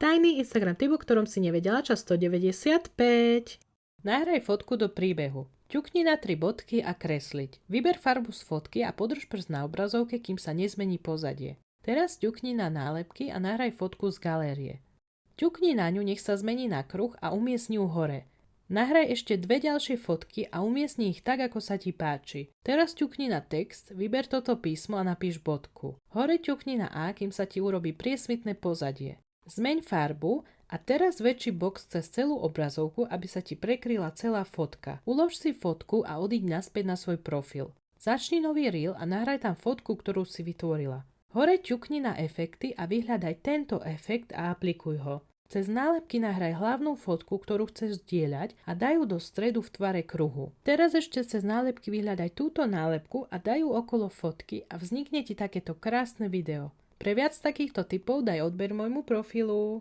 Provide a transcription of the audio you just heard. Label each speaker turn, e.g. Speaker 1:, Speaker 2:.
Speaker 1: Tajný Instagram tip, o ktorom si nevedela, čas 195. Nahraj fotku do príbehu. Ťukni na 3 bodky a kresliť. Vyber farbu z fotky a podrž prst na obrazovke, kým sa nezmení pozadie. Teraz ťukni na nálepky a nahraj fotku z galérie. Ťukni na ňu, nech sa zmení na kruh a umiestni ju hore. Nahraj ešte 2 ďalšie fotky a umiestni ich tak, ako sa ti páči. Teraz ťukni na text, vyber toto písmo a napíš bodku. Hore ťukni na A, kým sa ti urobí priesvitné pozadie. Zmeň farbu a teraz väčší box cez celú obrazovku, aby sa ti prekryla celá fotka. Ulož si fotku a odiď naspäť na svoj profil. Začni nový reel a nahraj tam fotku, ktorú si vytvorila. Hore ťukni na efekty a vyhľadaj tento efekt a aplikuj ho. Cez nálepky nahraj hlavnú fotku, ktorú chceš zdieľať a daj ju do stredu v tvare kruhu. Teraz ešte cez nálepky vyhľadaj túto nálepku a daj ju okolo fotky a vznikne ti takéto krásne video. Pre viac takýchto tipov daj odber môjmu profilu.